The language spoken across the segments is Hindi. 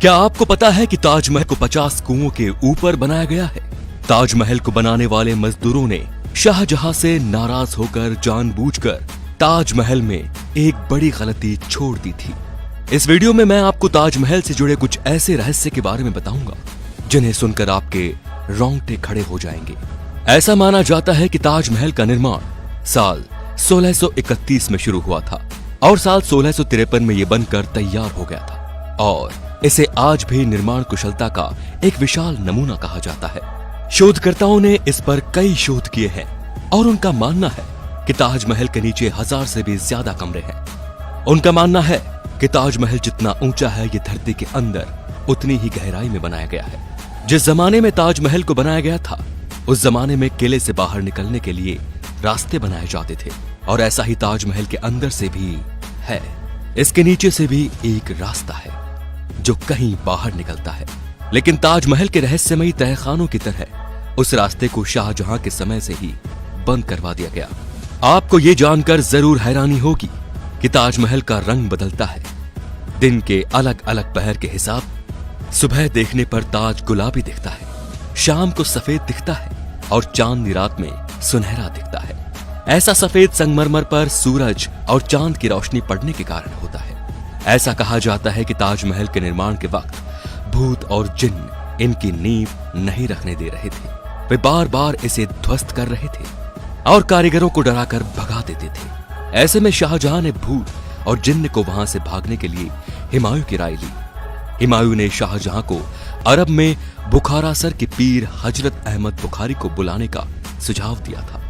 क्या आपको पता है कि ताजमहल को 50 कुओं के ऊपर बनाया गया है? ताजमहल को बनाने वाले मजदूरों ने शाहजहां से नाराज होकर जानबूझकर ताजमहल में एक बड़ी गलती छोड़ दी थी। इस वीडियो में मैं आपको ताजमहल से जुड़े कुछ ऐसे रहस्य के बारे में बताऊंगा जिन्हें सुनकर आपके रोंगटे खड़े हो जाएंगे। ऐसा माना जाता है कि ताजमहल का निर्माण साल 1631 में शुरू हुआ था और साल 1653 में यह बनकर तैयार हो गया था और इसे आज भी निर्माण कुशलता का एक विशाल नमूना कहा जाता है। शोधकर्ताओं ने इस पर कई शोध किए हैं और उनका मानना है कि ताजमहल के नीचे 1000 से भी ज्यादा कमरे हैं। उनका मानना है कि ताजमहल जितना ऊंचा है ये धरती के अंदर उतनी ही गहराई में बनाया गया है। जिस जमाने में ताजमहल को बनाया गया था उस जमाने में किले से बाहर निकलने के लिए रास्ते बनाए जाते थे और ऐसा ही ताजमहल के अंदर से भी है। इसके नीचे से भी एक रास्ता है जो कहीं बाहर निकलता है, लेकिन ताजमहल के रहस्यमयी तहखानों की तरह उस रास्ते को शाहजहां के समय से ही बंद करवा दिया गया। आपको ये जानकर जरूर हैरानी होगी कि ताजमहल का रंग बदलता है दिन के अलग अलग पहर के हिसाब। सुबह देखने पर ताज गुलाबी दिखता है, शाम को सफेद दिखता है और चांदनी रात में सुनहरा दिखता है। ऐसा सफेद संगमरमर पर सूरज और चांद की रोशनी पड़ने के कारण होता है। ऐसा कहा जाता है कि ताजमहल के निर्माण के वक्त भूत और जिन्न इनकी नींव नहीं रखने दे रहे थे। वे बार बार इसे ध्वस्त कर रहे थे और कारीगरों को डराकर भगा देते थे। ऐसे में शाहजहां ने भूत और जिन्न को वहां से भागने के लिए हुमायूं की राय ली। हुमायूं ने शाहजहां को अरब में बुखारा सर के पीर हजरत अहमद बुखारी को बुलाने का सुझाव दिया था।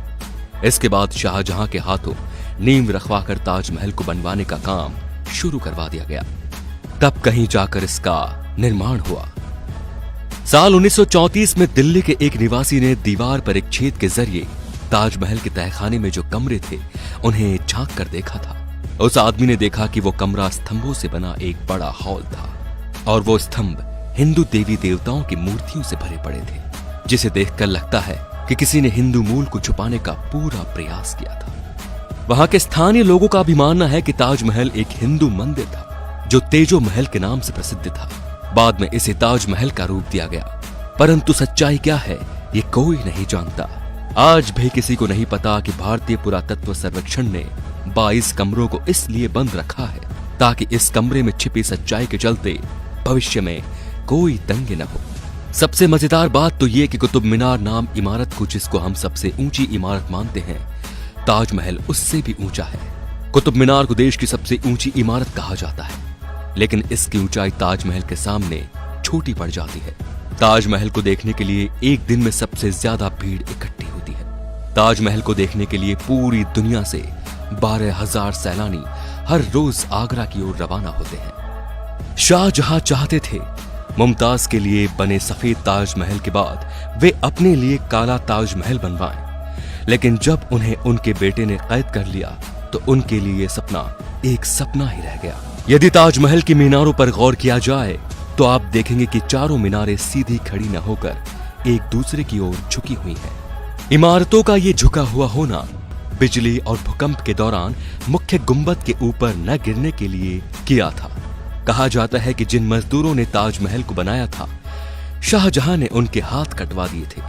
इसके बाद शाहजहां के हाथों नींव रखवाकर ताजमहल को बनवाने का काम शुरू करवा दिया गया। तब कहीं जाकर इसका निर्माण हुआ। साल 1934 में दिल्ली के एक निवासी ने दीवार पर एक छेद के जरिए ताजमहल के तहखाने में जो कमरे थे उन्हें झांक कर देखा था। उस आदमी ने देखा कि वो कमरा स्तंभों से बना एक बड़ा हॉल था और वो स्तंभ हिंदू देवी देवताओं की मूर्तियों से भरे पड़े थे, जिसे देखकर लगता है कि किसी ने हिंदू मूल को छुपाने का पूरा प्रयास किया था। वहां के स्थानीय लोगों का भी मानना है कि ताजमहल एक हिंदू मंदिर था जो तेजो महल के नाम से प्रसिद्ध था। बाद में इसे ताजमहल का रूप दिया गया, परंतु सच्चाई क्या है ये कोई नहीं जानता। आज भी किसी को नहीं पता कि भारतीय पुरातत्व सर्वेक्षण ने 22 कमरों को इसलिए बंद रखा है ताकि इस कमरे में छिपी सच्चाई के चलते भविष्य में कोई तंगे न हो। सबसे मजेदार बात तो ये कि कुतुब मीनार नाम इमारत को, जिसको हम सबसे ऊंची इमारत मानते हैं, ताजमहल उससे भी ऊंचा है। कुतुब मीनार को देश की सबसे ऊंची इमारत कहा जाता है, लेकिन इसकी ऊंचाई ताजमहल के सामने छोटी पड़ जाती है। ताजमहल को देखने के लिए एक दिन में सबसे ज्यादा भीड़ इकट्ठी होती है। ताजमहल को देखने के लिए पूरी दुनिया से 12,000 सैलानी हर रोज आगरा की ओर रवाना होते हैं। शाहजहां चाहते थे मुमताज के लिए बने सफेद ताजमहल के बाद वे अपने लिए काला ताजमहल बनवाएं, लेकिन जब उन्हें उनके बेटे ने कैद कर लिया तो उनके लिए सपना एक सपना ही रह गया। यदि ताजमहल की मीनारों पर गौर किया जाए तो आप देखेंगे कि चारों मीनारें सीधी खड़ी न होकर एक दूसरे की ओर झुकी हुई हैं। इमारतों का ये झुका हुआ होना बिजली और भूकंप के दौरान मुख्य गुंबद के ऊपर न गिरने के लिए किया था। कहा जाता है कि जिन मजदूरों ने ताजमहल को बनाया था शाहजहां ने उनके हाथ कटवा दिए थे,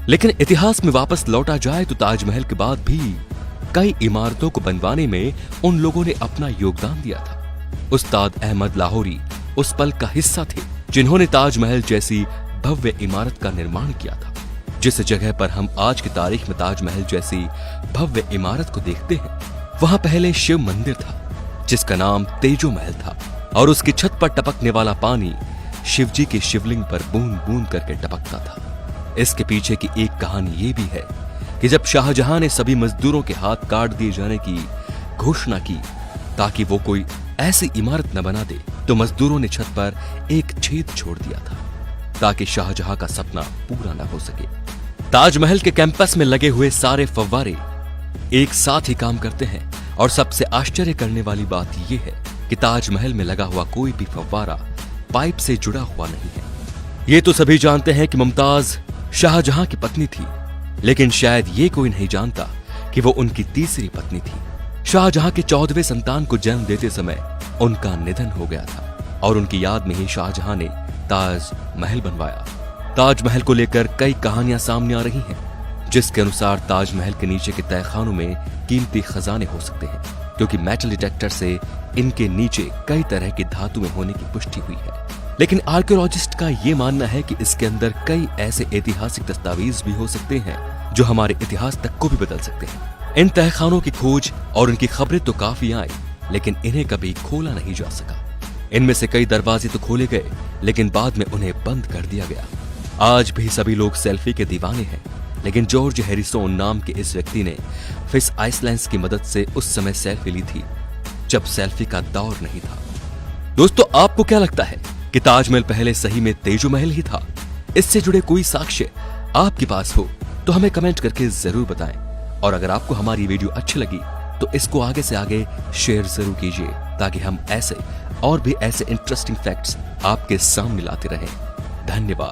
लेकिन इतिहास में वापस लौटा जाए तो ताजमहल के बाद भी कई इमारतों को बनवाने में उन लोगों ने अपना योगदान दिया था। उस्ताद अहमद लाहौरी उस पल का हिस्सा थे जिन्होंने ताजमहल जैसी भव्य इमारत का निर्माण किया था। जिस जगह पर हम आज की तारीख में ताजमहल जैसी भव्य इमारत को देखते हैं वहां पहले शिव मंदिर था जिसका नाम तेजो महल था और उसकी छत पर टपकने वाला पानी शिवजी के शिवलिंग पर बूंद बूंद करके टपकता था। इसके पीछे की एक कहानी ये भी है कि जब शाहजहां ने सभी मजदूरों के हाथ काट दिए जाने की घोषणा की ताकि वो कोई ऐसी इमारत न बना दे, तो मजदूरों ने छत पर एक छेद छोड़ दिया था ताकि शाहजहां का सपना पूरा न हो सके। ताजमहल के कैंपस में लगे हुए सारे फव्वारे एक साथ ही काम करते हैं और सबसे आश्चर्य करने वाली बात यह है कि ताजमहल में लगा हुआ कोई भी फव्वारा पाइप से जुड़ा हुआ नहीं है। ये तो सभी जानते हैं कि मुमताज शाहजहां की पत्नी थी, लेकिन शायद ये कोई नहीं जानता कि वो उनकी तीसरी पत्नी थी। शाहजहां के 14वें संतान को जन्म देते समय उनका निधन हो गया था और उनकी याद में ही शाहजहां ने ताज महल बनवाया। ताजमहल को लेकर कई कहानियां सामने आ रही हैं, जिसके अनुसार ताजमहल के नीचे के तहखानों में कीमती खजाने हो सकते हैं, क्योंकि मेटल डिटेक्टर से इनके नीचे कई तरह की धातुएं होने की पुष्टि हुई है। लेकिन आर्कियोलॉजिस्ट का ये मानना है कि इसके अंदर कई ऐसे ऐतिहासिक दस्तावेज भी हो सकते हैं जो हमारे इतिहास तक को भी बदल सकते हैं। इन तहखानों की खोज और उनकी खबरें तो काफी आई, लेकिन इन्हें कभी खोला नहीं जा सका। इनमें से कई दरवाजे तो खोले गए, लेकिन बाद में उन्हें बंद कर दिया गया। आज भी सभी लोग सेल्फी के दीवाने हैं, लेकिन जॉर्ज हैरिसन नाम के इस व्यक्ति ने फिश आइसलैंड्स की मदद से उस समय सेल्फी ली थी जब सेल्फी का दौर नहीं था। दोस्तों, आपको क्या लगता है कि ताजमहल पहले सही में तेजो महल ही था? इससे जुड़े कोई साक्ष्य आपके पास हो तो हमें कमेंट करके जरूर बताएं। और अगर आपको हमारी वीडियो अच्छी लगी तो इसको आगे से आगे शेयर जरूर कीजिए, ताकि हम ऐसे और भी ऐसे इंटरेस्टिंग फैक्ट्स आपके सामने लाते रहें। धन्यवाद।